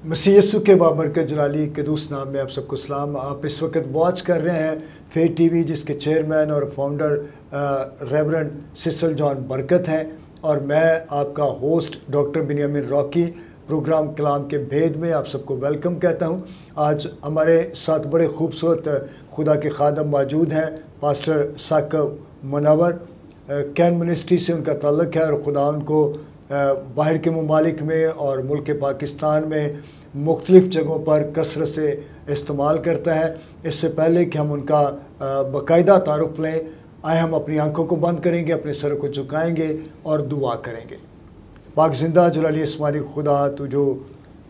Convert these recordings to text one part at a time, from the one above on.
मसीह यीशु के बाबरकत जलाली के दूसरे नाम में आप सबको सलाम। आप इस वक्त वॉच कर रहे हैं फेथ टीवी, जिसके चेयरमैन और founder reverend Cecil John Barkat हैं, और मैं आपका host doctor Binyamin Rocky. Program कलाम के भेद में आप सबको वेलकम कहता हूं। आज हमारे साथ बड़े खूबसूरत खुदा के खादम मौजूद हैं। Pastor Saqib Munawwar, can ministry से उनका ताल्लुक़ है और खुदा उनको बाहर के ममालिक में और मुल्क पाकिस्तान में मुख्तलिफ़ जगहों पर कसरत से इस्तेमाल करता है। इससे पहले कि हम उनका बाकायदा तारुफ लें, आए हम अपनी आंखों को बंद करेंगे, अपने सर को झुकाएंगे और दुआ करेंगे। पाक जिंदा जलाली आसमानी खुदा, तू जो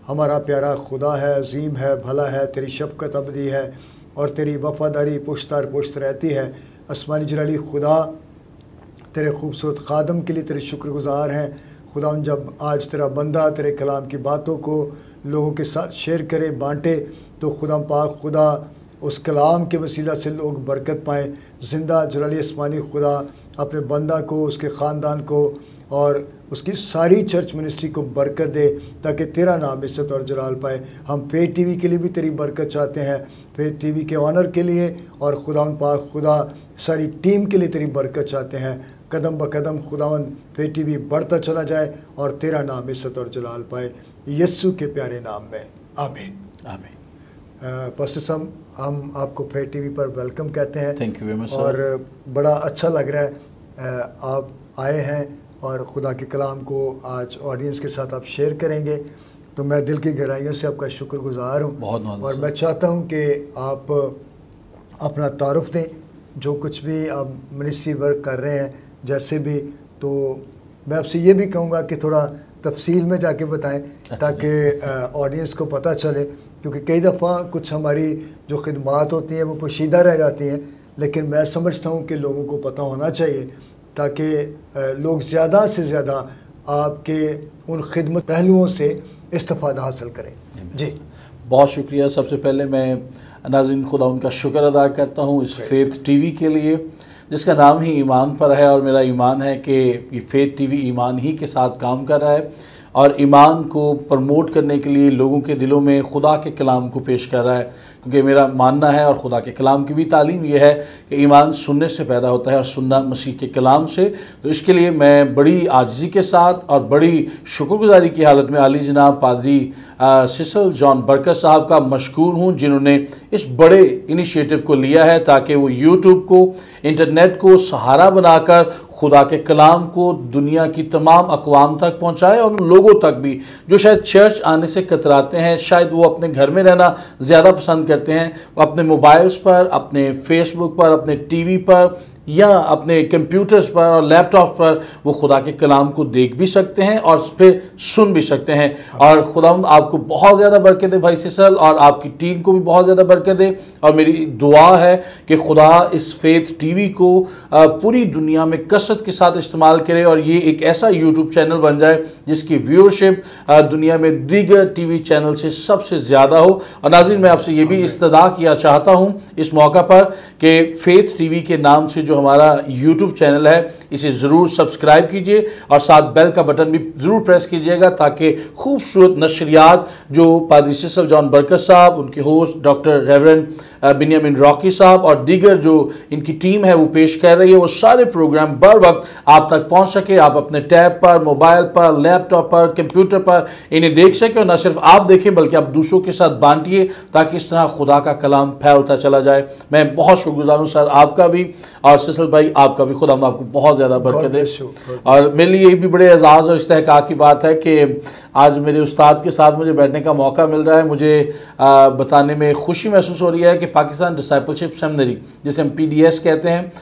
हमारा प्यारा खुदा है, अजीम है, भला है, तेरी शफ़क़त अबदी है और तेरी वफ़ादारी पुश्त दर पुश्त रहती है। आसमानी जलाली खुदा, तेरे खूबसूरत खादम के लिए तेरे शुक्रगुज़ार हैं। खुदा, जब आज तेरा बंदा तेरे कलाम की बातों को लोगों के साथ शेयर करे, बांटे, तो खुदा पाक खुदा उस कलाम के वसीला से लोग बरकत पाएँ। ज़िंदा जलाली आसमानी खुदा, अपने बंदा को, उसके ख़ानदान को और उसकी सारी चर्च मिनिस्ट्री को बरकत दे, ताकि तेरा नाम इज़्ज़त और जलाल पाए। हम फेथ टीवी के लिए भी तेरी बरकत चाहते हैं, फेथ टीवी के ऑनर के लिए, और खुदा पाक खुदा सारी टीम के लिए तेरी बरकत चाहते हैं। कदम ब कदम खुदावन फेथ टीवी बढ़ता चला जाए और तेरा नाम इज़्ज़त और जलाल पाए, यीशु के प्यारे नाम में, आमीन आमीन। पास्टर साहब, हम आपको फेथ टीवी पर वेलकम कहते हैं। Thank you very much. और बड़ा अच्छा लग रहा है आप आए हैं और खुदा के कलाम को आज ऑडियंस के साथ आप शेयर करेंगे, तो मैं दिल की गहराइयों से आपका शुक्रगुजार हूँ। बहुत और मैं चाहता हूँ कि आप अपना तारुफ दें, जो कुछ भी आप मिनिस्ट्री वर्क कर रहे हैं जैसे भी, तो मैं आपसे ये भी कहूँगा कि थोड़ा तफसील में जाके बताएं, ताकि ऑडियंस को पता चले, क्योंकि कई दफ़ा कुछ हमारी जो खिदमात होती हैं वो पोशीदा रह जाती हैं, लेकिन मैं समझता हूँ कि लोगों को पता होना चाहिए, ताकि लोग ज़्यादा से ज़्यादा आपके उन खिदमत पहलुओं से इस्तिफ़ादा हासिल करें। जी, बहुत शुक्रिया। सबसे पहले मैं नाज़रीन खुदा उनका शुक्र अदा करता हूँ इस फेथ टीवी के लिए, जिसका नाम ही ईमान पर है, और मेरा ईमान है कि ये फेथ टीवी ईमान ही के साथ काम कर रहा है और ईमान को प्रमोट करने के लिए लोगों के दिलों में खुदा के कलाम को पेश कर रहा है। क्योंकि मेरा मानना है, और खुदा के कलाम की भी तालीम यह है कि ईमान सुनने से पैदा होता है और सुनना मसीह के कलाम से। तो इसके लिए मैं बड़ी आजिज़ी के साथ और बड़ी शुक्रगुजारी की हालत में आली जनाब पादरी सिसल जॉन बरकत साहब का मशकूर हूँ, जिन्होंने इस बड़े इनिशिएटिव को लिया है ताकि वो यूट्यूब को, इंटरनेट को सहारा बनाकर खुदा के कलाम को दुनिया की तमाम अक़वाम तक पहुँचाए, और उन लोगों तक भी जो शायद चर्च आने से कतराते हैं, शायद वो अपने घर में रहना ज़्यादा पसंद करते हैं, वो अपने मोबाइल्स पर, अपने फेसबुक पर, अपने टीवी पर या अपने कंप्यूटर्स पर और लैपटॉप पर वो खुदा के कलाम को देख भी सकते हैं और फिर सुन भी सकते हैं। और खुदा आपको बहुत ज़्यादा बरकत दे भाई सिसल, और आपकी टीम को भी बहुत ज़्यादा बरकत दे। और मेरी दुआ है कि खुदा इस फेथ टीवी को पूरी दुनिया में कसरत के साथ इस्तेमाल करे, और ये एक ऐसा यूट्यूब चैनल बन जाए जिसकी व्यूअरशिप दुनिया में दीगर टीवी चैनल से सबसे ज़्यादा हो। और नाज़रीन, मैं आपसे ये भी इस्तदा किया चाहता हूँ इस मौका पर कि फेथ टीवी के नाम से जो हमारा YouTube चैनल है, इसे ज़रूर सब्सक्राइब कीजिए और साथ बेल का बटन भी ज़रूर प्रेस कीजिएगा, ताकि खूबसूरत नशरियात जो पादरी सिसल जॉन बरकत साहब, उनके host doctor reverend Binyamin Rocky साहब और दीगर जो इनकी टीम है वो पेश कर रही है, वो सारे प्रोग्राम बर वक्त आप तक पहुँच सके। आप अपने टैब पर, मोबाइल पर, लैपटॉप पर, कंप्यूटर पर इन्हें देख सकें, और न सिर्फ आप देखें बल्कि आप दूसरों के साथ बांटिए, ताकि इस तरह खुदा का कलाम फैलता चला जाए। मैं बहुत शुक्रगुजार हूँ सर आपका भी, और सिसल भाई आपका भी। खुदा आपको बहुत ज़्यादा बरकत दे। और मेरे लिए ये भी बड़े एजाज़ और इस्तेहकाक की बात है कि आज मेरे उस्ताद के साथ मुझे बैठने का मौका मिल रहा है। मुझे बताने में खुशी महसूस हो रही है कि पाकिस्तान डिसाइपलशिप सेमिनरी, जिसे हम PDS कहते हैं,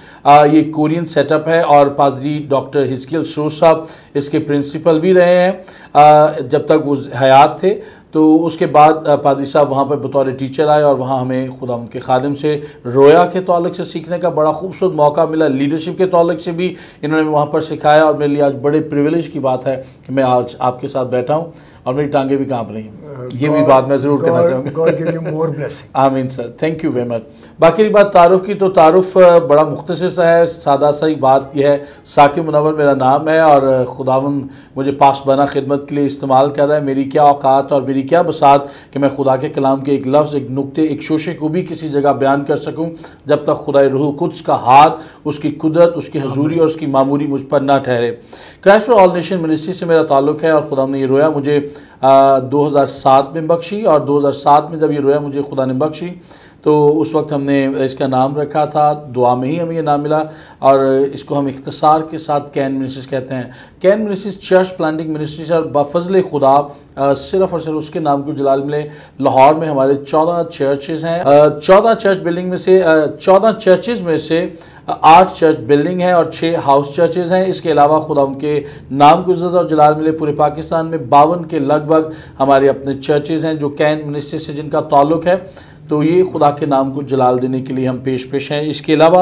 ये कोरियन सेटअप है, और पादरी डॉक्टर हिजकियल सरोज साहब इसके प्रिंसिपल भी रहे हैं जब तक वो हयात थे। तो उसके बाद पादरी साहब वहाँ पर बतौर टीचर आए, और वहाँ हमें खुदा उनके खादिम से रोया के तौलिक से सीखने का बड़ा खूबसूरत मौका मिला। लीडरशिप के तौलिक से भी इन्होंने वहाँ पर सिखाया, और मेरे लिए आज बड़े प्रिविलेज की बात है कि मैं आज आपके साथ बैठा हूँ। और मेरी टांगे भी कांप रही हैं। ये भी बात मैं ज़रूर कहना चाहूँगा। God give you more blessing. आमीन sir, thank you very much. बाकी रही बात तारुफ की, तो तारुफ बड़ा मुख्तसर सा है, सादा सा ही बात यह है, साकिब मुनव्वर मेरा नाम है और खुदावंद मुझे पासबाना खिदमत के लिए इस्तेमाल कर रहा है। मेरी क्या औकात और मेरी क्या बसात कि मैं खुदा के कलाम के एक लफ्ज़, एक नुक्ते, एक शोशे को भी किसी जगह बयान कर सकूँ जब तक खुदा रूह कुद्स का हाथ, उसकी कुदरत, उसकी हजूरी और उसकी मामूरी मुझ पर ना ठहरे। Christ for all nation ministry से मेरा ताल्लुक़ है और खुदा ने ये रोया मुझे 2007 में बख्शी, और 2007 में जब ये रोया मुझे खुदा ने बख्शी तो उस वक्त हमने इसका नाम रखा था, दुआ में ही हमें ये नाम मिला, और इसको हम इख्तिसार के साथ कैन मिनिस्ट्रीज कहते हैं। Can ministries church planting ministries, और बफजल खुदा सिर्फ़ और सिर्फ उसके नाम को जलाल मिले, लाहौर में हमारे 14 चर्चेज़ हैं। 14 चर्च बिल्डिंग में से 14 चर्चेज़ में से 8 चर्च बिल्डिंग हैं और 6 हाउस चर्चेज़ हैं। इसके अलावा खुदा उनके नाम को इज़्ज़त और जलाल मिले पूरे पाकिस्तान में 52 के लगभग हमारे अपने चर्चेज़ हैं जो कैन मिनिस्ट्री से जिनका ताल्लुक़ है। तो ये खुदा के नाम को जलाल देने के लिए हम पेश हैं। इसके अलावा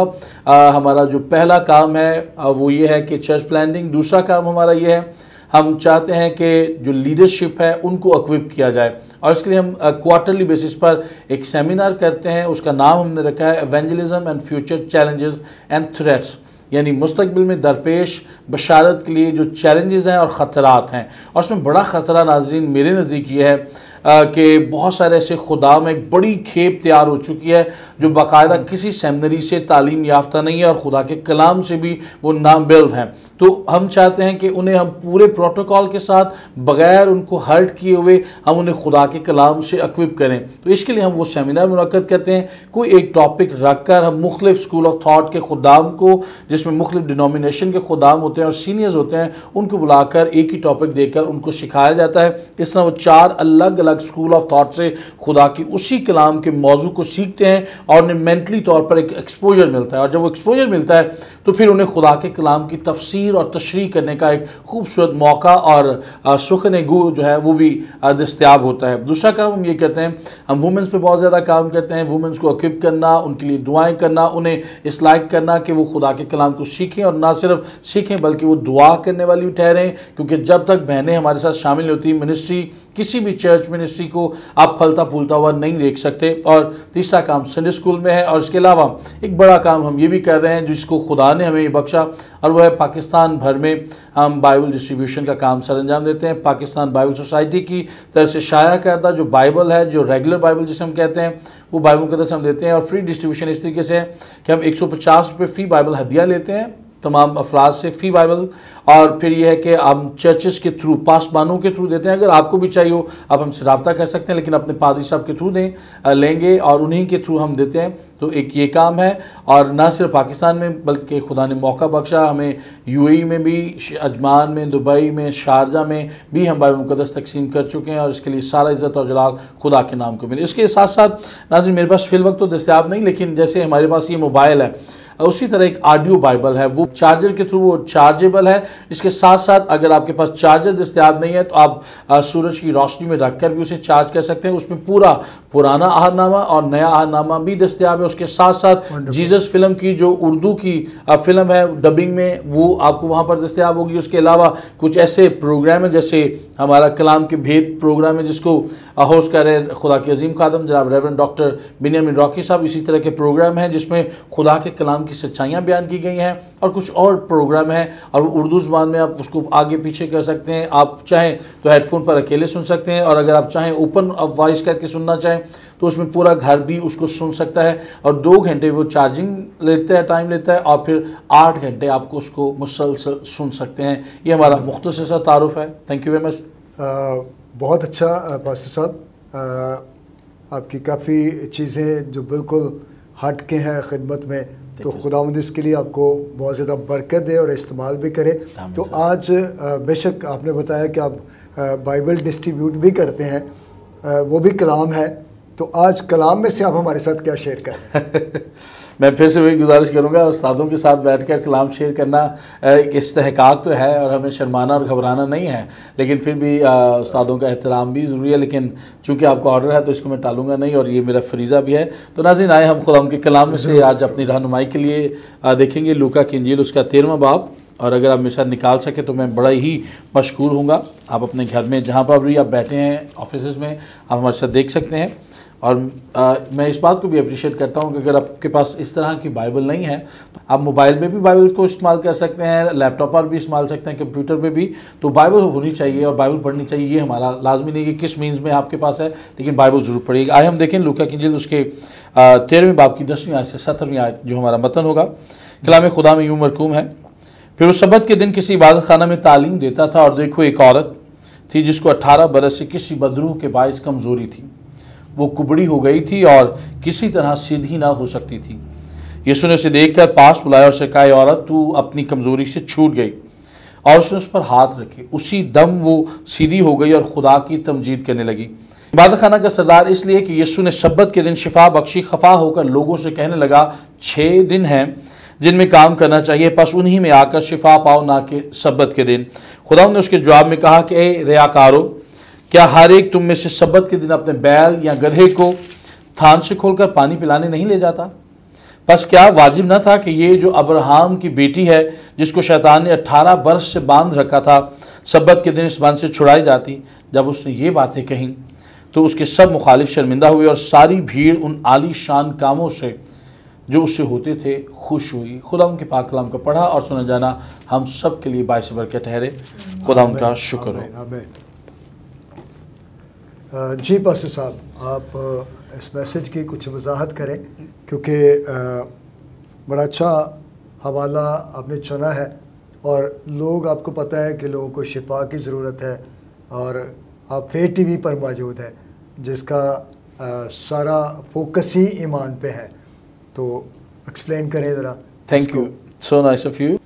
हमारा जो पहला काम है वो ये है कि चर्च प्लानिंग। दूसरा काम हमारा ये है, हम चाहते हैं कि जो लीडरशिप है उनको इक्विप किया जाए, और इसके लिए हम क्वार्टरली बेसिस पर एक सेमिनार करते हैं। उसका नाम हमने रखा है evangelism and future challenges and threats, यानी मुस्तकबिल में दरपेश बशारत के लिए जो चैलेंजेस हैं और ख़तरात हैं। और उसमें बड़ा ख़तरा नाज़रीन मेरे नज़दीक ये है कि बहुत सारे ऐसे खुदा में एक बड़ी खेप तैयार हो चुकी है जो बाकायदा किसी सेमिनरी से तालीम याफ्ता नहीं है और खुदा के कलाम से भी वो नाबिल्ड हैं। तो हम चाहते हैं कि उन्हें हम पूरे प्रोटोकॉल के साथ बग़ैर उनको हर्ट किए हुए हम उन्हें खुदा के कलाम से इक्विप करें। तो इसके लिए हम वो सेमिनार मुनक्कद करते हैं, कोई एक टॉपिक रख कर हम मुख्तलिफ स्कूल ऑफ थाट के खुदाम को, जिसमें मुख्तलिफ डिनोमिनेशन के खुदाम होते हैं और सीनियर्स होते हैं, उनको बुलाकर एक ही टॉपिक देकर उनको सिखाया जाता है। इस तरह वो 4 अलग अलग स्कूल ऑफ थॉट से खुदा की उसी कलाम के मौजू को सीखते हैं और उन्हें मेंटली तौर पर एक एक्सपोजर मिलता है, और जब वो एक्सपोजर मिलता है तो फिर उन्हें खुदा के कलाम की तफसीर और तशरीह करने का एक खूबसूरत मौका और सुखन गू जो है वो भी दस्तयाब होता है। दूसरा काम हम ये करते हैं, हम वुमेंस पे बहुत ज़्यादा काम करते हैं। वुमेंस को इक्विप करना, उनके लिए दुआएँ करना, उन्हें इस लायक करना कि वो खुदा के कलाम को सीखें, और ना सिर्फ सीखें बल्कि वो दुआ करने वाली भी ठहरें, क्योंकि जब तक बहनें हमारे साथ शामिल होती हैं मिनिस्ट्री, किसी भी चर्च मिनिस्ट्री को आप फलता फूलता हुआ नहीं देख सकते। और तीसरा काम संडे स्कूल में है, और इसके अलावा एक बड़ा काम हम ये भी कर रहे हैं जिसको खुदा ने हमें बख्शा, और वह है पाकिस्तान भर में हम बाइबल डिस्ट्रीब्यूशन का काम सर अंजाम देते हैं। पाकिस्तान बाइबल सोसाइटी की तरफ से शाया करदा जो बाइबल है, जो रेगुलर बाइबल जिसे हम कहते हैं, वो बाइबल मुक़द्दस हम देते हैं, और फ्री डिस्ट्रीब्यूशन इस तरीके से है कि हम 150 रुपये फ़ी बाइबल हदिया लेते हैं तमाम अफराद से फ़ी बाइबल, और फिर यह है कि हम चर्चेस के थ्रू, पासबानों के थ्रू देते हैं। अगर आपको भी चाहिए हो आप हमसे रब्ता कर सकते हैं, लेकिन अपने पादरी साहब के थ्रू लेंगे और उन्हीं के थ्रू हम देते हैं। तो एक ये काम है, और ना सिर्फ पाकिस्तान में बल्कि खुदा ने मौका बख्शा हमें यूएई में भी, अजमान में, दुबई में, शारजा में भी हम बाइबल मुक़द्दस तकसीम कर चुके हैं, और इसके लिए सारा इज़्ज़त और जलाल खुदा के नाम को मिले। इसके साथ साथ नाज़रीन मेरे पास फिल वक्त तो दस्तयाब नहीं, लेकिन जैसे हमारे पास ये मोबाइल है उसी तरह एक ऑडियो बाइबल है, वो चार्जर के थ्रू वो चार्जेबल है। इसके साथ साथ अगर आपके पास चार्जर दस्तयाब नहीं है तो आप सूरज की रोशनी में रखकर भी उसे चार्ज कर सकते हैं। उसमें पूरा पुराना अहदनामा और नया अहदनामा भी दस्तयाब है। उसके साथ साथ जीसस फिल्म की जो उर्दू की फिल्म है डबिंग में, वो आपको वहाँ पर दस्तयाब होगी। उसके अलावा कुछ ऐसे प्रोग्राम है जैसे हमारा कलाम के भेद प्रोग्राम है जिसको होस्ट कर रहे हैं खुदा के अजीम खादम जनाब रेवरेंड डॉक्टर बिनियामिन रॉकी साहब। इसी तरह के प्रोग्राम हैं जिसमें खुदा के कलाम की सच्चाइयाँ बयान की गई हैं, और कुछ और प्रोग्राम है और वो उर्दू ज़बान में आप उसको आगे पीछे कर सकते हैं। आप चाहें तो हेडफोन पर अकेले सुन सकते हैं, और अगर आप चाहें ओपन वॉइस करके सुनना चाहें तो उसमें पूरा घर भी उसको सुन सकता है। और 2 घंटे वो चार्जिंग लेता है, टाइम लेता है, और फिर 8 घंटे आपको उसको मुसलसल सुन सकते हैं। ये हमारा मुख्तसर सा तारुफ है। Thank you very much. बहुत अच्छा पास्टर साहब, आपकी काफ़ी चीज़ें जो बिल्कुल हट के हैं खिदमत में, तो खुदावंद इसके लिए आपको बहुत ज़्यादा बरकत दे और इस्तेमाल भी करे। तो आज बेशक आपने बताया कि आप बाइबल डिस्ट्रीब्यूट भी करते हैं, वो भी कलाम है, तो आज कलाम में से आप हमारे साथ क्या शेयर करें? मैं फिर से वही गुजारिश करूँगा, उस्तादों के साथ बैठकर कलाम शेयर करना एक इस्तेहकाक तो है और हमें शर्माना और घबराना नहीं है, लेकिन फिर भी उस्तादों का एहतराम भी ज़रूरी है। लेकिन चूँकि आपका ऑर्डर है तो इसको मैं टालूंगा नहीं, और ये मेरा फरीज़ा भी है। तो नाज़रीन आए हम खुदा उनके कलाम में से आज अपनी रहनुमाई के लिए देखेंगे लूका की इंजील उसका 13वां बाब और अगर आप मेरे साथ निकाल सके तो मैं बड़ा ही मशकूर हूँगा। आप अपने घर में जहाँ पर भी आप बैठे हैं, ऑफिस में, आप हमारे साथ देख सकते हैं। और मैं इस बात को भी अप्रिशिएट करता हूँ कि अगर आपके पास इस तरह की बाइबल नहीं है तो आप मोबाइल में भी बाइबल को इस्तेमाल कर सकते हैं, लैपटॉप पर भी इस्तेमाल सकते हैं, कंप्यूटर पे भी। तो बाइबल होनी चाहिए और बाइबल पढ़नी चाहिए। ये हमारा लाजमी नहीं है कि किस मीन्स में आपके पास है, लेकिन बाइबल ज़रूर पढ़िए। आइए हम देखें लूका की इंजील उसके 13वें बाब की 10वीं आयत से 17वीं आयत जो हमारा मतन होगा। कलाम खुदा में यूँ मरकूम है, फिर उस सब्त के दिन किसी इबादत खाना में तालीम देता था, और देखो एक औरत थी जिसको 18 बरस से किसी बदरूह के बायस कमज़ोरी थी। वो कुबड़ी हो गई थी और किसी तरह सीधी ना हो सकती थी। यीशु ने उसे देखकर पास बुलाया और उसे कहा, औरत तू अपनी कमज़ोरी से छूट गई। और उसने उस पर हाथ रखे, उसी दम वो सीधी हो गई और खुदा की तमजीद करने लगी। इबादत खाना का सरदार इसलिए कि यीशु ने सब्बत के दिन शिफा बख्शी, खफा होकर लोगों से कहने लगा, 6 दिन हैं जिनमें काम करना चाहिए, बस उन्हीं में आकर शिफा पाओ, ना कि सब्बत के दिन। खुदा ने उसके जवाब में कहा कि ए रियाकारो, क्या हर एक तुम में से सब्बत के दिन अपने बैल या गधे को थान से खोलकर पानी पिलाने नहीं ले जाता? बस क्या वाजिब न था कि ये जो अब्राहम की बेटी है, जिसको शैतान ने 18 बरस से बांध रखा था, सब्बत के दिन इस बांध से छुड़ाई जाती? जब उसने ये बातें कहीं तो उसके सब मुखालिफ शर्मिंदा हुए और सारी भीड़ उन आलीशान कामों से जो उससे होते थे खुश हुई। खुदा उनके पाक कलाम का पढ़ा और सुना जाना हम सब के लिए बाइस बरकत ठहरे। खुदा उनका शुक्र हो। जी पास्टर साहब, आप इस मैसेज की कुछ वजाहत करें, क्योंकि बड़ा अच्छा हवाला आपने चुना है और लोग, आपको पता है कि लोगों को शिफा की ज़रूरत है, और आप फेथ टीवी पर मौजूद हैं जिसका सारा फोकस ही ईमान पे है। तो एक्सप्लेन करें ज़रा। Thank you, so nice of you.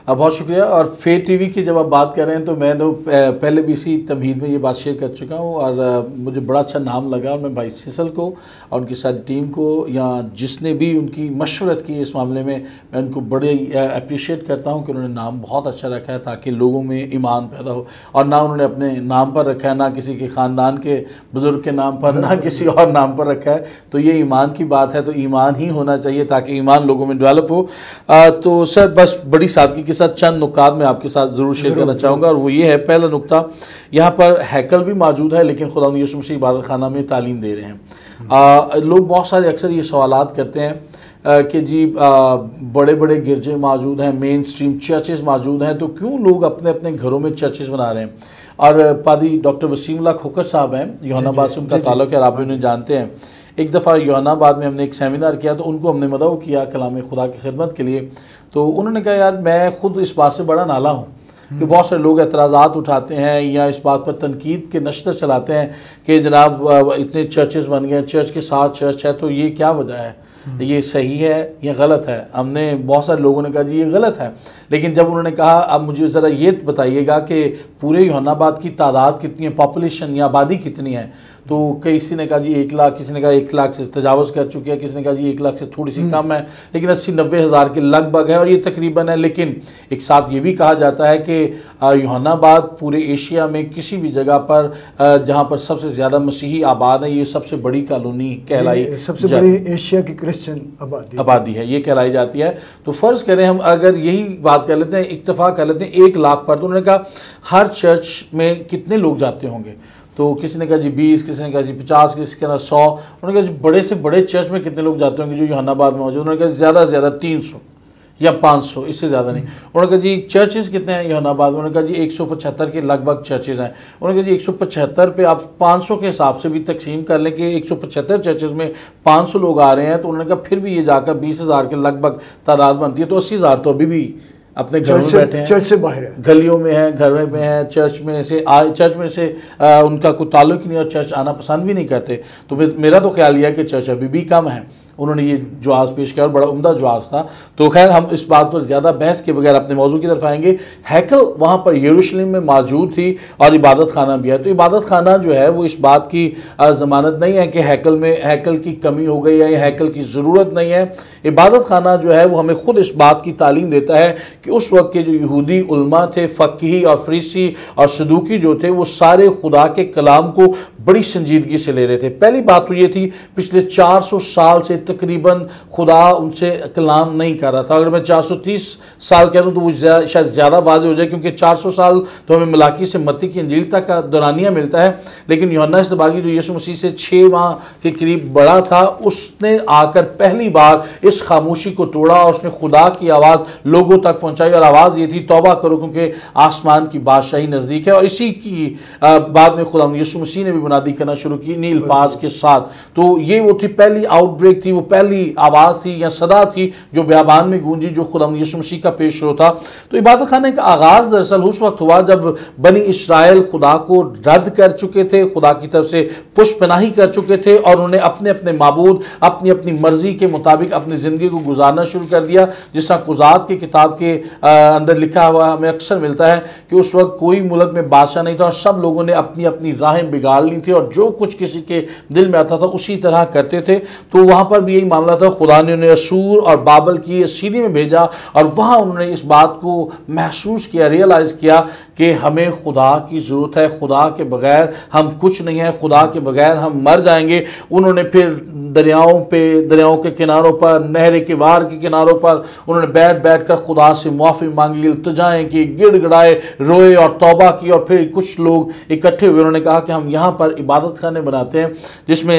बहुत शुक्रिया। और फेथ टीवी की जब आप बात कर रहे हैं तो मैं तो पहले भी इसी तमहीद में ये बात शेयर कर चुका हूँ, और मुझे बड़ा अच्छा नाम लगा। और मैं भाई सिसल को और उनकी सारी टीम को, या जिसने भी उनकी मशवरत की इस मामले में, मैं उनको बड़े अप्रिशिएट करता हूँ कि उन्होंने नाम बहुत अच्छा रखा है ताकि लोगों में ईमान पैदा हो। और ना उन्होंने अपने नाम पर रखा है, ना किसी के ख़ानदान के बुज़ुर्ग के नाम पर, ना किसी और नाम पर रखा है। तो ये ईमान की बात है, तो ईमान ही होना चाहिए ताकि ईमान लोगों में डेवलप हो। तो सर, बस बड़ी सादगी के साथ चंद नुकात मैं आपके साथ ज़रूर शेयर करना चाहूँगा, और वो ये है। पहला नुक्ता, यहाँ पर हैकल भी मौजूद है, लेकिन खुदा यीशु मसीह इबादत खाना में तालीम दे रहे हैं। लोग बहुत सारे अक्सर ये सवालात करते हैं कि जी बड़े बड़े गिरजे मौजूद हैं, मेन स्ट्रीम चर्चेज़ मौजूद हैं, तो क्यों लोग अपने अपने घरों में चर्चेज़ बना रहे हैं? और पादी डॉक्टर वसीमुल्लाह खोखर साहब हैं, यूहन्नाबाद से उनका ताल्लुक़ है, आप भी उन्हें जानते हैं। एक दफ़ा यूहन्नाबाद में हमने एक सेमिनार किया, तो उनको हमने मदऊ किया कलाम खुदा की खिदमत के लिए। तो उन्होंने कहा, यार मैं ख़ुद इस बात से बड़ा नाला हूँ कि बहुत सारे लोग एतराज़ात उठाते हैं या इस बात पर तनकीद के नश्तर चलाते हैं कि जनाब इतने चर्चेज़ बन गए, चर्च के साथ चर्च है, तो ये क्या वजह है, ये सही है या गलत है? हमने बहुत सारे लोगों ने कहा जी ये गलत है। लेकिन जब उन्होंने कहा अब मुझे ज़रा ये बताइएगा कि पूरे यूहन्नाबाद की तादाद कितनी है, पॉपुलेशन या आबादी कितनी है? तो किसी ने कहा जी 1 लाख, किसी ने कहा 1 लाख से तजावज़ कर चुके हैं, किसी ने कहा जी 1 लाख से थोड़ी सी कम है, लेकिन 80-90 हज़ार के लगभग है, और ये तकरीबन है। लेकिन एक साथ ये भी कहा जाता है कि यूहन्नाबाद पूरे एशिया में किसी भी जगह पर जहाँ पर सबसे ज़्यादा मसीही आबाद है, ये सबसे बड़ी कॉलोनी कहलाई, सबसे बड़ी एशिया की क्रिश्चियन आबादी है, ये कहलाई जाती है। तो फ़र्ज़ करें हम अगर यही बात कर लेते हैं, इत्तेफाक कर लेते हैं 1 लाख पर, तो उन्होंने कहा हर चर्च में कितने लोग जाते होंगे? तो किसी ने कहा जी 20, किसी ने कहा जी 50, किसी ने कहा 100। उन्होंने कहा जी बड़े से बड़े चर्च में कितने लोग जाते होंगे जो यूहन्नाबाद में मौजूद? उन्होंने कहा ज़्यादा से ज़्यादा 300 या 500, इससे ज़्यादा नहीं। उन्होंने कहा जी चर्चेज़ कितने हैं यूहन्नाबाद में? उन्होंने कहा जी 175 के लगभग चर्चेज़ हैं। उन्होंने कहा जी 175 पे आप 500 के हिसाब से भी तकसीम कर लें कि 175 चर्चेज़ में 500 लोग आ रहे हैं, तो उन्होंने कहा फिर भी ये जाकर 20,000 के लगभग तादाद बनती है। तो 80,000 तो अभी भी अपने घर में बैठे हैं, चर्च से बाहर है, गलियों में हैं, घर में हैं, चर्च में से उनका कोई ताल्लुक नहीं और चर्च आना पसंद भी नहीं करते। तो मेरा तो ख्याल यह है कि चर्च अभी भी कम है। उन्होंने ये जवाब पेश किया और बड़ा उम्दा जवाब था। तो खैर हम इस बात पर ज़्यादा बहस के बगैर अपने मौजू की तरफ आएंगे। हैकल वहाँ पर यरूशलेम में मौजूद थी और इबादत खाना भी है। तो इबादत खाना जो है वो इस बात की ज़मानत नहीं है कि हैकल की कमी हो गई है या हैकल की ज़रूरत नहीं है। इबादत खाना जो है वो हमें ख़ुद इस बात की तालीम देता है कि उस वक्त के जो यहूदी उलमा थे, फ़क़ीही और फरीसी और सदूकी जो थे, वो सारे खुदा के कलाम को बड़ी संजीदगी से ले रहे थे। पहली बात तो ये थी, पिछले 400 साल से तकरीबन खुदा उनसे कलाम नहीं कर रहा था। अगर मैं 430 साल कह दूँ तो वो शायद ज़्यादा वाज़ेह हो जाए, क्योंकि 400 साल तो हमें मलाकी से मत्ती की इंजील तक का दौरानिया मिलता है, लेकिन यूहन्ना इस्तबागी जो यीशु मसीह से 6 माह के करीब बड़ा था, उसने आकर पहली बार इस खामोशी को तोड़ा और उसने खुदा की आवाज़ लोगों तक पहुँचाई। और आवाज़ ये थी, तौबा करो क्योंकि आसमान की बादशाही नज़दीक है। और इसी की बाद में खुदा यीशु मसीह ने भी मुनादी करना शुरू की इन्हीं अल्फाज के साथ। तो ये वो थी पहली आउटब्रेक थी, वो पहली आवाज़ थी या सदा थी जो बियाबान में गूंजी, जो खुदा यीशु मसीह का पेश हो था। तो इबादत खाने का आगाज़ दरअसल उस वक्त हुआ जब बनी इस्राएल खुदा को रद्द कर चुके थे, खुदा की तरफ से पुष्पनाही कर चुके थे और उन्होंने अपने अपने माबूद अपनी अपनी मर्जी के मुताबिक अपनी ज़िंदगी को गुजारना शुरू कर दिया। जिस तरह कुज़ात की किताब के अंदर लिखा हुआ हमें अक्सर मिलता है कि उस वक्त कोई मुल्क में बादशाह नहीं था और सब लोगों ने अपनी अपनी राहें बिगाड़ ली थी और जो कुछ किसी के दिल में आता था उसी तरह करते थे। तो वहाँ पर भी यही मामला था, खुदा ने उन्हें असूर और बाबल की सीरी में भेजा और वहाँ उन्होंने इस बात को महसूस किया, रियलाइज़ किया कि हमें खुदा की ज़रूरत है, खुदा के बगैर हम कुछ नहीं है, खुदा के बगैर हम मर जाएंगे। उन्होंने फिर दरियाओं के किनारों पर, नहर के वार के किनारों पर उन्होंने बैठ बैठ कर खुदा से माफ़ी मांगी, इल्तिजाएं की, गिड़गिड़ाए, रोए और तौबा की। और फिर कुछ लोग इकट्ठे हुए, उन्होंने कहा कि हम यहाँ पर इबादत खाने बनाते हैं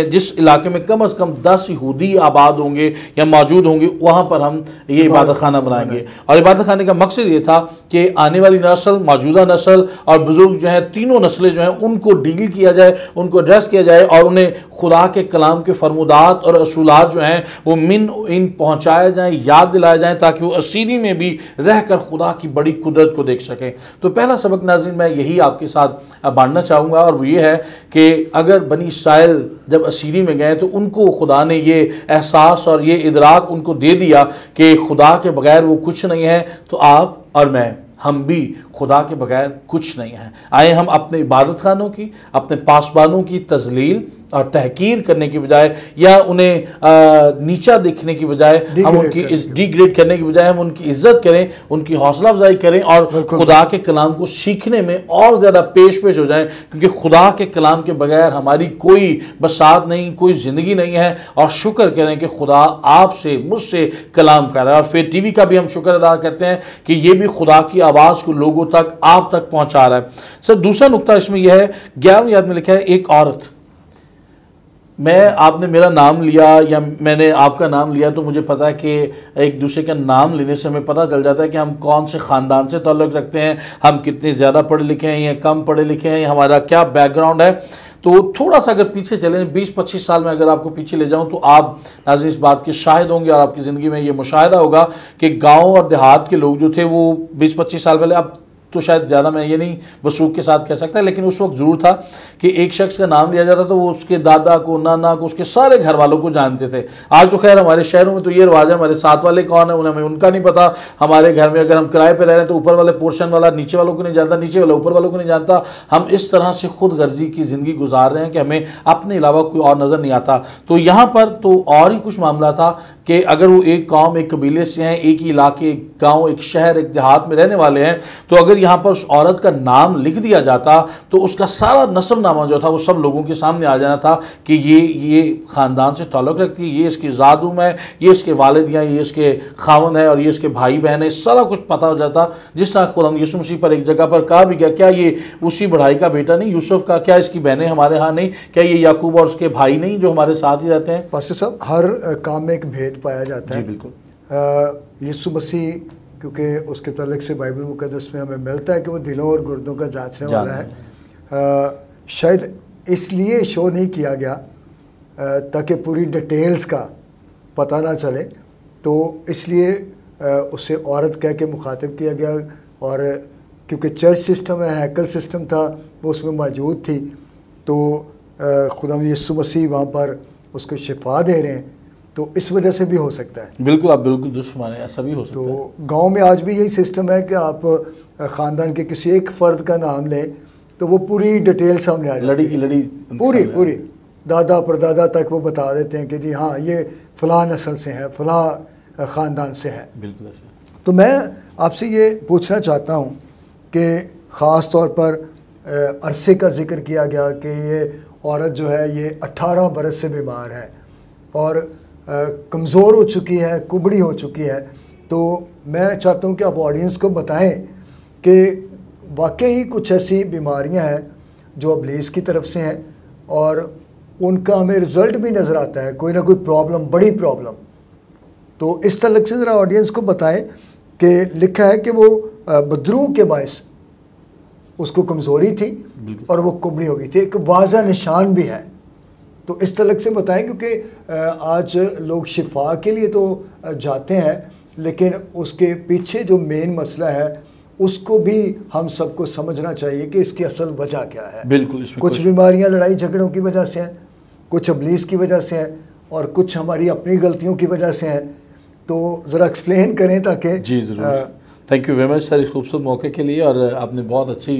जिस इलाके में कम से कम 10 यहूदी आबाद होंगे या मौजूद होंगे, वहाँ पर हम ये इबादत खाना बनाएंगे। और इबादत खाने का मकसद ये था कि आने वाली नस्ल, मौजूदा नस्ल और बुजुर्ग जो हैं, तीनों नस्लें जो हैं, उनको डील किया जाए, उनको एड्रेस किया जाए और उन्हें खुदा के कलाम के फरमुदात और असूलात जो हैं वो इन पहुँचाए जाएँ, याद दिलाए जाएँ, ताकि वो असीरी में भी रहकर खुदा की बड़ी कुदरत को देख सकें। तो पहला सबक नाज़रीन मैं यही आपके साथ बांटना चाहूँगा और वो ये है कि अगर बनी इस्राएल जब असीरी में गए तो उनको खुदा ने ये एहसास और ये इदराक उनको दे दिया कि खुदा के बगैर वो कुछ नहीं है, तो आप और मैं, हम भी खुदा के बगैर कुछ नहीं हैं। आए हम अपने इबादत खानों की, अपने पासबानों की तजलील और तहकीर करने की बजाय या उन्हें नीचा देखने की बजाय हम उनकी डिग्रेड करने की बजाय हम उनकी इज्जत करें, उनकी हौसला अफजाई करें और खुदा के कलाम को सीखने में और ज़्यादा पेश हो जाएं, क्योंकि खुदा के कलाम के बगैर हमारी कोई बसात नहीं, कोई ज़िंदगी नहीं है। और शुक्र करें कि खुदा आपसे, मुझसे कलाम कर रहा है। और फिर टीवी का भी हम शुक्र अदा करते हैं कि ये भी खुदा की आवाज़ को लोगों तक, आप तक पहुँचा रहा है। सर, दूसरा नुकता इसमें यह है, 11वीं आयत में लिखा है, एक औरत, आपने मेरा नाम लिया या मैंने आपका नाम लिया तो मुझे पता है कि एक दूसरे का नाम लेने से हमें पता चल जाता है कि हम कौन से ख़ानदान से ताल्लुक़ रखते हैं, हम कितने ज़्यादा पढ़े लिखे हैं या कम पढ़े लिखे हैं, हमारा क्या बैकग्राउंड है। तो थोड़ा सा अगर पीछे चलें, 20-25 साल में अगर आपको पीछे ले जाऊं तो आप नाज़रीन इस बात के शाहिद होंगे और आपकी ज़िंदगी में ये मुशाहिदा होगा कि गाँव और देहात के लोग जो थे वो 20-25 साल पहले, अब तो शायद ज़्यादा मैं ये नहीं वसूख के साथ कह सकता, लेकिन उस वक्त ज़रूर था कि एक शख्स का नाम लिया जाता तो वो उसके दादा को, नाना को, उसके सारे घर वालों को जानते थे। आज तो खैर हमारे शहरों में तो ये रिवाज है, हमारे साथ वाले कौन है उन्हें उनका नहीं पता। हमारे घर में अगर हम किराए पर रह रहे हैं तो ऊपर वाले पोर्शन वाला नीचे वालों को नहीं जानता, नीचे वाला ऊपर वालों को नहीं जानता। हम इस तरह से खुद गर्जी की ज़िंदगी गुजार रहे हैं कि हमें अपने अलावा कोई और नज़र नहीं आता। तो यहाँ पर तो और ही कुछ मामला था कि अगर वो एक कौम, एक कबीले से हैं, एक ही इलाके, एक गाँव, एक शहर, एक देहात में रहने वाले हैं, तो अगर यहाँ पर उस औरत का नाम लिख दिया जाता तो उसका सारा नस्बनामा जो था वो सब लोगों के सामने आ जाना था कि ये ख़ानदान से ताल्लुक़ रखती है, ये इसकी ज़ादुम है, ये इसके वालिदियाँ, ये इसके खावन है और ये इसके भाई बहन है, सारा कुछ पता हो जाता। जिस तरह खुदा यीशु मसीह पर एक जगह पर कहा भी गया, क्या ये उसी बढ़ाई का बेटा नहीं यूसुफ का, क्या इसकी बहनें हमारे यहाँ नहीं, क्या ये याकूब और उसके भाई नहीं जो हमारे साथ ही रहते हैं। पास्टर साहब, हर काम में एक भेद पाया जाता है। जी बिल्कुल। यीशु मसीह, क्योंकि उसके तल्लुक़ से बाइबल मुक़द्दस में हमें मिलता है कि वो दिलों और गुर्दों का जांचने वाला है। शायद इसलिए शो नहीं किया गया ताकि पूरी डिटेल्स का पता ना चले, तो इसलिए उसे औरत कह के मुखातिब किया गया। और क्योंकि चर्च सिस्टम है, हैकल सिस्टम था, वो उसमें मौजूद थी, तो खुदा यीशु मसीह वहाँ पर उसको शिफा दे रहे हैं, तो इस वजह से भी हो सकता है। बिल्कुल, आप बिल्कुल दुश्मन है, ऐसा भी हो सकता है। तो गांव में आज भी यही सिस्टम है कि आप ख़ानदान के किसी एक फ़र्द का नाम लें तो वो पूरी डिटेल सामने आ जाती है, लड़ी पूरी दादा परदादा तक वो बता देते हैं कि जी हाँ, ये फ़लाँ नस्ल से है, फ़लाँ ख़ानदान से है। बिल्कुल ऐसे। तो मैं आपसे ये पूछना चाहता हूँ कि ख़ास तौर पर अरसे का जिक्र किया गया कि ये औरत जो है ये 18 बरस से बीमार है और कमज़ोर हो चुकी है, कुबड़ी हो चुकी है। तो मैं चाहता हूँ कि आप ऑडियंस को बताएं कि वाकई कुछ ऐसी बीमारियां हैं जो इब्लीस की तरफ से हैं और उनका हमें रिज़ल्ट भी नज़र आता है, कोई ना कोई प्रॉब्लम, बड़ी प्रॉब्लम। तो इस तरह से ज़रा ऑडियंस को बताएं कि लिखा है कि वो बदरू के बायस उसको कमज़ोरी थी और वो कुबड़ी हो गई थी, एक वाज़ा निशान भी है। तो इस तरह से बताएं, क्योंकि आज लोग शिफा के लिए तो जाते हैं, लेकिन उसके पीछे जो मेन मसला है उसको भी हम सबको समझना चाहिए कि इसकी असल वजह क्या है। बिल्कुल, कुछ बीमारियां लड़ाई झगड़ों की वजह से हैं, कुछ इब्लीस की वजह से हैं और कुछ हमारी अपनी गलतियों की वजह से हैं। तो ज़रा एक्सप्लेन करें ताकि। जी ज़रूर, thank you very much sir इस खूबसूरत मौके के लिए। और आपने बहुत अच्छी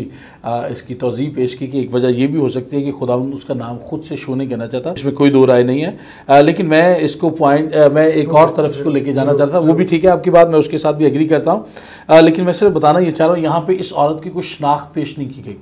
इसकी तौज़ीह पेश की कि एक वजह ये भी हो सकती है कि खुदावंद उसका नाम खुद से शो नहीं करना चाहता, इसमें कोई दो राय नहीं है। लेकिन मैं इसको मैं एक और तरफ इसको लेके जाना चाहता था। वो भी ठीक है आपकी बात, मैं उसके साथ भी एग्री करता हूँ। लेकिन मैं सिर्फ बताना ये चाह रहा हूँ, यहाँ पे इस औरत की कोई शनाख्त पेश नहीं की गई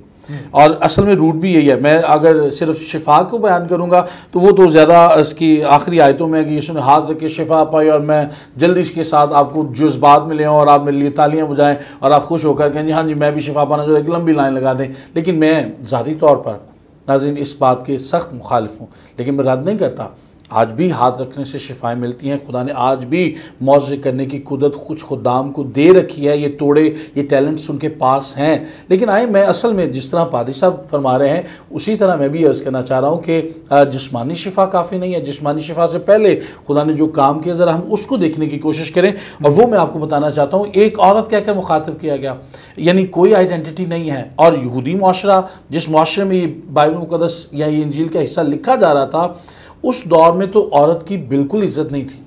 और असल में रूट भी यही है। मैं अगर सिर्फ शिफा को बयान करूँगा तो वो तो ज़्यादा इसकी आखिरी आयतों में कि यीशु ने हाथ रख के शिफा पाई और मैं जल्दी इसके साथ आपको जज्बात मिले और आप मेरे लिए तालियां बजाएं और आप खुश होकर कहें जी हाँ जी मैं भी शिफा पाना, जो एक लंबी लाइन लगा दें। लेकिन मैं ज़ाती तौर पर नाज़रीन इस बात के सख्त मुखालिफ हूँ, लेकिन मैं रद्द नहीं करता। आज भी हाथ रखने से शिफाएँ मिलती हैं। खुदा ने आज भी मौज़े करने की कुदरत कुछ खुदाम को दे रखी है, ये तोड़े, ये टैलेंट्स उनके पास हैं। लेकिन आए मैं असल में जिस तरह पादी साहब फरमा रहे हैं उसी तरह मैं भी अर्ज़ करना चाह रहा हूँ कि जिस्मानी शिफा काफ़ी नहीं है। जिस्मानी शिफा से पहले खुदा ने जो काम किया ज़रा हम उसको देखने की कोशिश करें। और वो मैं आपको बताना चाहता हूँ, एक औरत क्या क्या मुखातिब किया गया, यानी कोई आइडेंटिटी नहीं है। और यहूदी माशरा जिस माशरे में ये बाइबल मुक़द्दस या ये इंजील का हिस्सा लिखा जा रहा था, उस दौर में तो औरत की बिल्कुल इज्जत नहीं थी।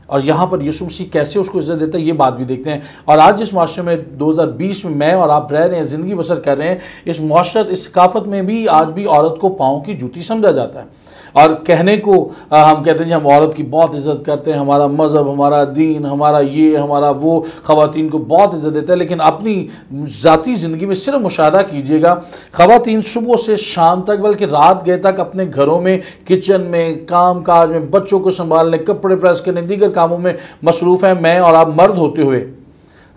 और यहाँ पर यीशु मसीह कैसे उसको इज्जत देता है ये बात भी देखते हैं। और आज जिस माशरे में 2020 में मैं और आप रह रहे हैं, ज़िंदगी बसर कर रहे हैं, इस माशरत, इस सकाफत में भी आज भी औरत को पाँव की जूती समझा जाता है। और कहने को हम कहते हैं जी हम औरत की बहुत इज़्ज़त करते हैं, हमारा मज़हब, हमारा दीन, हमारा ये, हमारा वो, ख़वातीन को बहुत इज़्ज़त देता है। लेकिन अपनी ज़ाती ज़िंदगी में सिर्फ मुशाहदा कीजिएगा, ख़वातीन सुबह से शाम तक, बल्कि रात गए तक अपने घरों में, किचन में, काम काज में, बच्चों को संभालने, कपड़े प्रेस करने, दीगर कामों में मसरूफ़ हैं। मैं और आप मर्द होते हुए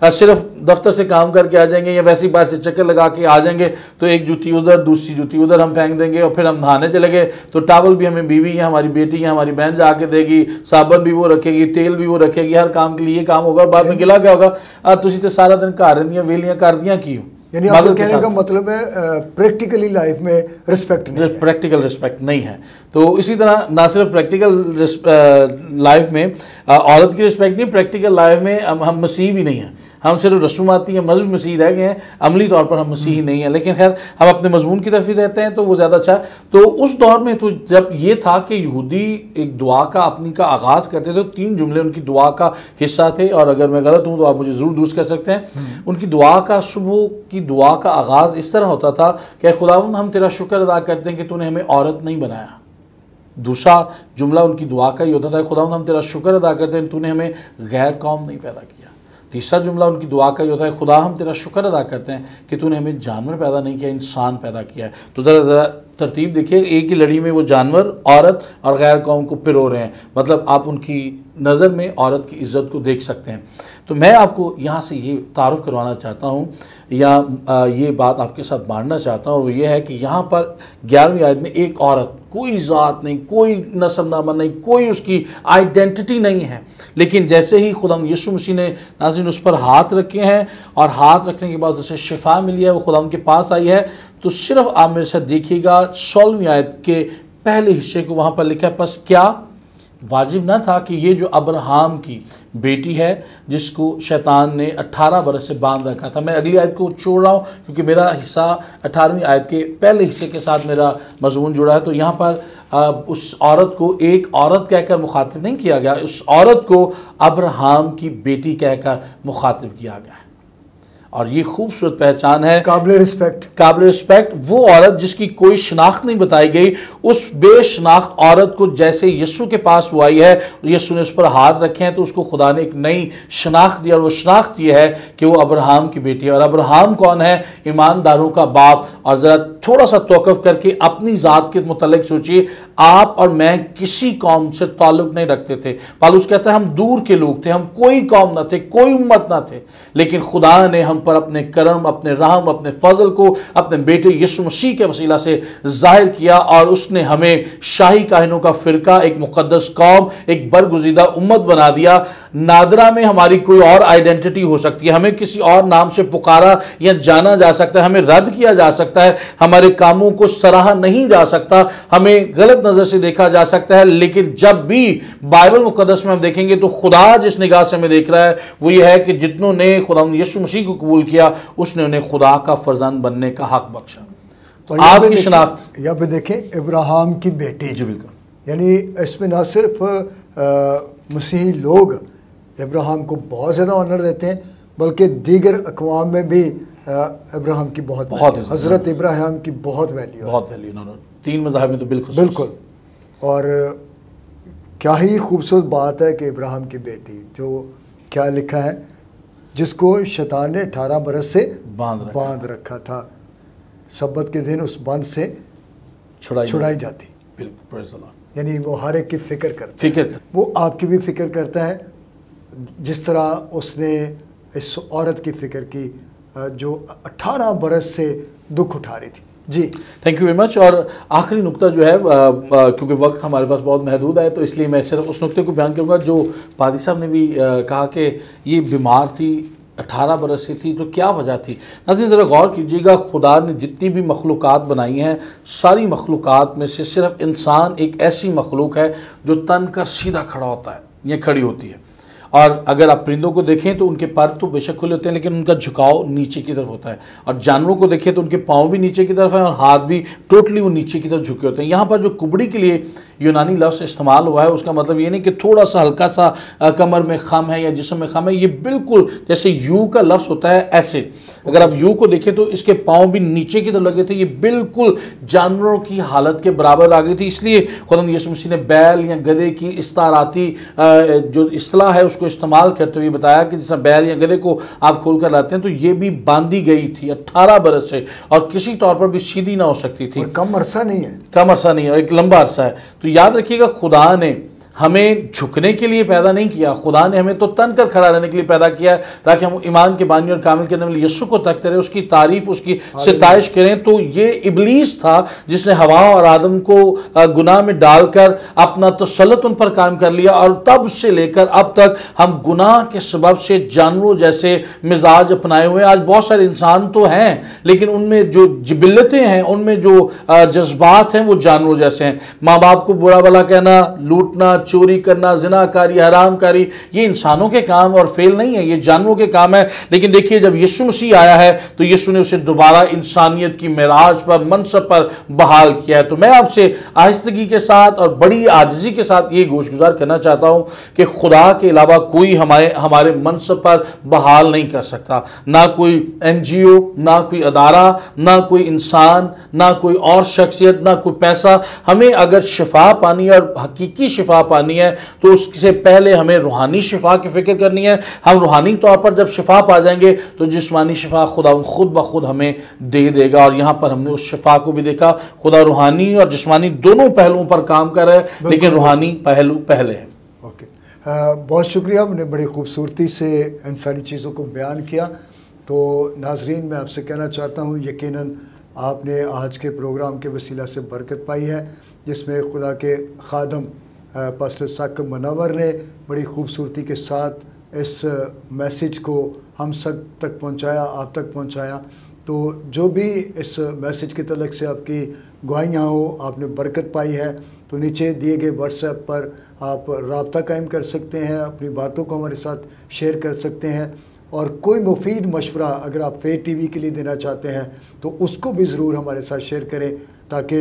सिर्फ दफ्तर से काम करके आ जाएंगे या वैसे ही बाहर से चक्कर लगा के आ जाएंगे तो एक जूती उधर, दूसरी जूती उधर हम फेंक देंगे और फिर हम नहाने चले गए तो टावल भी हमें बीवी है, हमारी बेटी है, हमारी बहन जा के देगी, साबुन भी वो रखेगी, तेल भी वो रखेगी, हर काम के लिए काम होगा। बाद में गिला क्या होगा, तुसी तो सारा दिन घर रहिंदियां वेलियां कर दियां की हो। यानी आपका कहने का मतलब है प्रैक्टिकली लाइफ में रिस्पेक्ट नहीं है, प्रैक्टिकल रिस्पेक्ट नहीं है। तो इसी तरह ना सिर्फ प्रैक्टिकल लाइफ में औरत की रिस्पेक्ट नहीं, प्रैक्टिकल लाइफ में हम मसीह भी नहीं हैं। हम सिर्फ रसूमाती हैं, मजहबी मसीह रह गए हैं, अमली तौर पर हम मसीही नहीं हैं। लेकिन खैर हम अपने मजमून की तरफ ही रहते हैं तो वो ज़्यादा अच्छा है। तो उस दौर में तो जब ये था कि यहूदी एक दुआ का अपनी का आगाज़ करते थे, 3 जुमले उनकी दुआ का हिस्सा थे। और अगर मैं गलत हूँ तो आप मुझे ज़रूर दुरुस्त कर सकते हैं। उनकी दुआ का, सुबह की दुआ का आगाज़ इस तरह होता था कि खुदावंद हम तेरा शुक्र अदा करते हैं कि तूने हमें औरत नहीं बनाया। दूसरा जुमला उनकी दुआ का ही होता था, खुदावंद हम तेरा शुक्र अदा करते हैं तूने हमें गैर कौम नहीं पैदा किया। तीसरा जुमला उनकी दुआ का ही होता है, खुदा हम तेरा शुक्र अदा करते हैं कि तूने हमें जानवर पैदा नहीं किया, इंसान पैदा किया है। तो ज़रा तरतीब देखिए, एक ही लड़ी में वो जानवर, औरत और गैर कौम को पिरो रहे हैं। मतलब आप उनकी नज़र में औरत की इज़्ज़त को देख सकते हैं। तो मैं आपको यहाँ से ये तारुफ़ करवाना चाहता हूँ या ये बात आपके साथ बांटना चाहता हूँ, और वो ये है कि यहाँ पर 11वीं आयत में एक औरत, कोई ज़ात नहीं, कोई नस्लनामा नहीं, कोई उसकी आइडेंटिटी नहीं है। लेकिन जैसे ही खुदा यीशु मसीह ने नाज़रीन उस पर हाथ रखे हैं और हाथ रखने के बाद उसे शिफा मिली है, वो खुदा उनके पास आई है। तो सिर्फ आप मेरे साथ देखिएगा 16वीं आयत के पहले हिस्से को, वहाँ पर लिखा है, बस क्या वाजिब ना था कि ये जो अब्राहम की बेटी है जिसको शैतान ने 18 बरस से बांध रखा था। मैं अगली आयत को छोड़ रहा हूँ क्योंकि मेरा हिस्सा 18वीं आयत के पहले हिस्से के साथ मेरा मजमून जुड़ा है। तो यहाँ पर उस औरत को एक औरत कहकर मुखातिब नहीं किया गया, उस औरत को अब्राहम की बेटी कहकर मुखातिब किया गया है। और ये खूबसूरत पहचान है, काबिल रिस्पेक्ट। वो औरत जिसकी कोई शनाख्त नहीं बताई गई, उस बेशनाख्त औरत को जैसे यीशु के पास वो आई है, यीशु ने उस पर हाथ रखे हैं तो उसको खुदा ने एक नई शनाख्त दी, और वो शनाख्त ये है कि वो अब्राहम की बेटी है। और अब्राहम कौन है? ईमानदारों का बाप। और ज़रा थोड़ा सा तौक़ुफ़ करके अपनी ज़ात के मुतल्लिक़ सोचिए, आप और मैं किसी कौम से ताल्लुक़ नहीं रखते थे। पौलुस कहता है हम दूर के लोग थे, हम कोई कौम न थे, कोई उम्मत न थे, लेकिन खुदा ने हम पर अपने करम, अपने रहम, अपने फजल को अपने बेटे यीशु मसीह के वसीला से जाहिर किया, और उसने हमें शाही काहिनों का फ़िरका, एक मुक़द्दस कौम, एक बरगुज़ीदा उम्मत बना दिया। नादरा में हमारी कोई और आइडेंटिटी हो सकती है, हमें किसी और नाम से पुकारा या जाना जा सकता है, हमें रद्द किया जा सकता है, हमारे कामों को सराहा नहीं जा सकता, हमें गलत नज़र से देखा जा सकता है, लेकिन जब भी बाइबल मुक़द्दस में हम देखेंगे तो खुदा जिस निगाह से हमें देख रहा है वो ये है कि जितनों ने खुदा यीशु मसीह को कबूल किया, उसने उन्हें खुदा का फर्जंद बनने का हक बख्शा। और आपकी शनाख्त यहाँ पे देखें इब्राहिम की बेटी, जी बिल्कुल, यानी इसमें ना सिर्फ मसीही लोग इब्राहिम को बहुत ज़्यादा ऑनर देते हैं, बल्कि दीगर अक़वाम में भी इब्राहिम की बहुत हज़रत इब्राहिम की बहुत वैल्यू है, बहुत वैल्यू। तीन मज़ाहिब में तो बिल्कुल। और क्या ही खूबसूरत बात है कि इब्राहिम की बेटी, जो क्या लिखा है, जिसको शैतान ने 18 बरस से बांध रखा था, सब्बत के दिन उस बंद से छुड़ाई जाती। बिल्कुल, यानी वो हर एक की फ़िक्र करता, वो आपकी भी फ़िक्र करता है, जिस तरह उसने इस औरत की फ़िक्र की जो 18 बरस से दुख उठा रही थी। जी थैंक यू वेरी मच। और आखिरी नुक्ता जो है, क्योंकि वक्त हमारे पास बहुत महदूद है, तो इसलिए मैं सिर्फ उस नुक्ते को बयान करूँगा जो पादी साहब ने भी कहा कि ये बीमार थी, 18 बरस से थी, तो क्या वजह थी। नाज़रीन ज़रा गौर कीजिएगा, खुदा ने जितनी भी मखलूक़ात बनाई हैं, सारी मखलूक़ात में से सिर्फ इंसान एक ऐसी मखलूक है जो तन कर सीधा खड़ा होता है या खड़ी होती है। और अगर आप परिंदों को देखें तो उनके पर तो बेशक खुले होते हैं, लेकिन उनका झुकाव नीचे की तरफ होता है, और जानवरों को देखें तो उनके पाँव भी नीचे की तरफ हैं और हाथ भी टोटली वो नीचे की तरफ झुके होते हैं। यहाँ पर जो कुबड़ी के लिए यूनानी लफ्ज़ इस्तेमाल हुआ है, उसका मतलब ये नहीं कि थोड़ा सा हल्का सा कमर में खम है या जिस्म में खम है, ये बिल्कुल जैसे यू का लफ्ज़ होता है ऐसे, अगर आप यू को देखें तो इसके पाँव भी नीचे की तरफ लगे थे, ये बिल्कुल जानवरों की हालत के बराबर आ गई थी। इसलिए खुदा यीशु मसीह ने बैल या गधे की इस्ताराती जो इस्तिलाह है उसको इस्तेमाल करते हुए बताया कि जैसा बैल या गधे को आप खोल कर लाते हैं, तो ये भी बांधी गई थी 18 बरस से, और किसी तौर पर भी सीधी ना हो सकती थी। कम अरसा नहीं है, एक लंबा अरसा है। तो याद रखिएगा, खुदा ने हमें झुकने के लिए पैदा नहीं किया, खुदा ने हमें तो तन कर खड़ा रहने के लिए पैदा किया है, ताकि हम ईमान के बानी और कामिल करने वाले यीशु को तकते रहें, उसकी तारीफ, उसकी सिताइश करें। तो ये इब्लीस था जिसने हवा और आदम को गुनाह में डालकर अपना तसल्लुत उन पर कायम कर लिया, और तब से लेकर अब तक हम गुनाह के सबब से जानवरों जैसे मिजाज अपनाए हुए। आज बहुत सारे इंसान तो हैं, लेकिन उनमें जो जिबिल्लतें हैं, उनमें जो जज्बात हैं, वो जानवरों जैसे हैं। माँ बाप को बुरा भला कहना, लूटना, चोरी करना, जिनाकारी, हरामकारी, ये इंसानों के काम और फेल नहीं है, ये जानवरों के काम है। लेकिन देखिए, जब यीशु मसीह आया है तो यीशु ने उसे दोबारा इंसानियत की मेराज पर, मनसब पर बहाल किया है। तो मैं आपसे आहिस्तगी के साथ और बड़ी आजिज़ी के साथ ये गोशगुजार करना चाहता हूँ कि खुदा के अलावा कोई हमारे मनसब पर बहाल नहीं कर सकता, ना कोई NGO, ना कोई अदारा, ना कोई इंसान, ना कोई और शख्सियत, ना कोई पैसा। हमें अगर शिफा पानी और हकीकी शिफा पानी है तो उससे पहले हमें रूहानी शिफा की फिक्र करनी है। हम रूहानी तौर पर जब शिफा पा जाएंगे तो जिस्मानी शिफा खुदा खुद ब खुद हमें दे देगा। और यहाँ पर हमने उस शिफा को भी देखा, खुदा रूहानी और जिस्मानी दोनों पहलुओं पर काम कर रहा है, लेकिन रूहानी पहलू पहले है। ओके, बहुत शुक्रिया, हमने बड़ी खूबसूरती से इन सारी चीज़ों को बयान किया। तो नाजरीन, मैं आपसे कहना चाहता हूँ, यकीनन आपने आज के प्रोग्राम के वसीला से बरकत पाई है, जिसमें खुदा के खादम पास्टर साकिब मुनव्वर ने बड़ी खूबसूरती के साथ इस मैसेज को हम सब तक पहुंचाया, आप तक पहुंचाया। तो जो भी इस मैसेज के तलक से आपकी गवाहियाँ हो, आपने बरकत पाई है, तो नीचे दिए गए व्हाट्सएप पर आप राब्ता कायम कर सकते हैं, अपनी बातों को हमारे साथ शेयर कर सकते हैं। और कोई मुफीद मशवरा अगर आप फेथ टीवी के लिए देना चाहते हैं तो उसको भी ज़रूर हमारे साथ शेयर करें, ताकि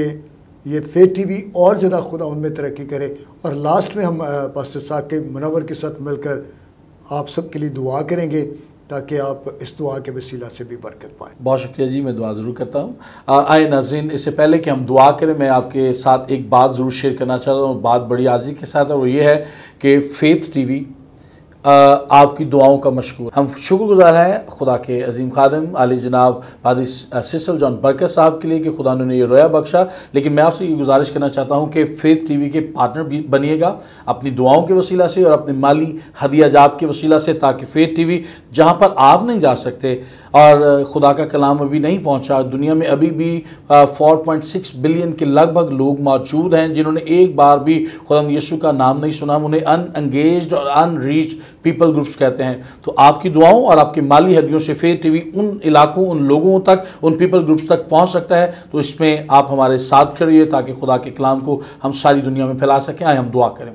ये फेथ टीवी और ज़्यादा खुदा उनमें तरक्की करे। और लास्ट में हम पास्टर साकिब मुनव्वर के साथ मिलकर आप सब के लिए दुआ करेंगे ताकि आप इस दुआ के वसीला से भी बरकत पाएँ। बहुत शुक्रिया जी, मैं दुआ ज़रूर करता हूँ। आए नाज़रीन, इससे पहले कि हम दुआ करें, मैं आपके साथ एक बात ज़रूर शेयर करना चाहता हूँ, बात बड़ी आज़ी के साथ है। वो ये है कि फेथ टीवी आपकी दुआओं का मशकूर। हम शुक्रगुज़ार हैं खुदा के अजीम खादिम आली जनाब पादरी सिसल जॉन बरकत साहब के लिए कि खुदा ने ये रोया बख्शा। लेकिन मैं आपसे ये गुजारिश करना चाहता हूँ कि फेथ टीवी के पार्टनर भी बनिएगा अपनी दुआओं के वसीला से और अपने माली हदिया जात के वसीला से, ताकि फेथ टीवी जहाँ पर आप नहीं जा सकते और खुदा का कलाम अभी नहीं पहुँचा, दुनिया में अभी भी 4.6 बिलियन के लगभग लोग मौजूद हैं जिन्होंने एक बार भी खुदा यीशु का नाम नहीं सुना। उन्हें अनएंगेज्ड और अनरीच पीपल ग्रुप्स कहते हैं। तो आपकी दुआओं और आपकी माली हदियों से फेथ टीवी उन इलाकों, उन लोगों तक, उन पीपल ग्रुप्स तक पहुंच सकता है। तो इसमें आप हमारे साथ खड़िए ताकि खुदा के कलाम को हम सारी दुनिया में फैला सकें। आए हम दुआ करें।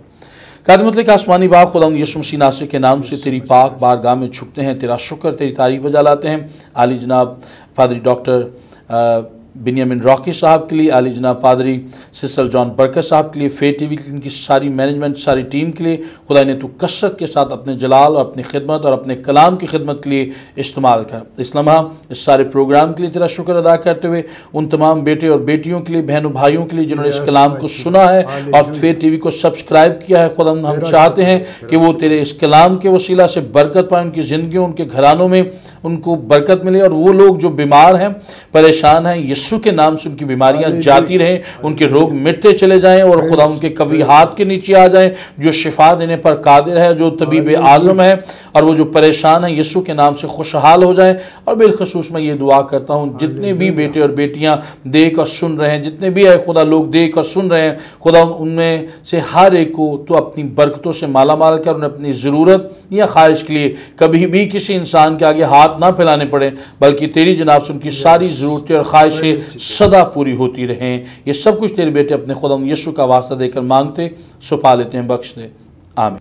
कादमत का आसमानी बाप, खुदा यीशु मसीह नासरी के नाम से तेरी पाक बारगाह में झुकते हैं, तेरा शुक्र तेरी तारीफ बजा लाते हैं। आली जनाब पादरी डॉक्टर बिनियामिन रॉकी साहब के लिए, आली जनाब पादरी सिसल जॉन बरकत साहब के लिए, फेथ टीवी की सारी मैनेजमेंट, सारी टीम के लिए खुदा ने तू कसरत के साथ अपने जलाल और अपनी खिदमत और अपने कलाम की खिदमत के लिए इस्तेमाल कर। इस लम्हा इस सारे प्रोग्राम के लिए तेरा शुक्र अदा करते हुए उन तमाम बेटे और बेटियों के लिए, बहनों भाइयों के लिए जिन्होंने इस कलाम को सुना है और फेथ टीवी को सब्सक्राइब किया है, खुदा हम चाहते हैं कि वो तेरे इस कलाम के वसीला से बरकत पाएँ, उनकी ज़िंदगियों, उनके घरानों में उनको बरकत मिले। और वो लोग जो बीमार हैं, परेशान हैं, यीशु के नाम से उनकी बीमारियां जाती रहें, उनके रोग मिटते चले जाएं और खुदा उनके कवी हाथ के नीचे आ जाएं, जो शिफा देने पर कादिर है, जो तबीब आज़म है, और वो जो परेशान है यीशु के नाम से खुशहाल हो जाएं। और बिलखसूस मैं ये दुआ करता हूँ जितने भी बेटे और बेटियां देख और सुन रहे हैं, जितने भी है खुदा लोग देख और सुन रहे हैं, खुदा उनमें से हर एक को तो अपनी बरकतों से माला माल कर उन्हें अपनी ज़रूरत या ख्वाहिश के लिए कभी भी किसी इंसान के आगे हाथ ना फैलाने पड़े, बल्कि तेरी जनाब से उनकी सारी ज़रूरतें और ख्वाहिशें सदा पूरी होती रहें। ये सब कुछ तेरे बेटे अपने खुदा यीशु का वास्ता देकर मांगते, सुपा लेते हैं, बख्श दे, आमीन।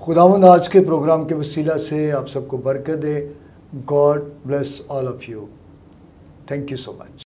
खुदावंद आज के प्रोग्राम के वसीला से आप सबको बरकत दे। God bless all of you. Thank you so much.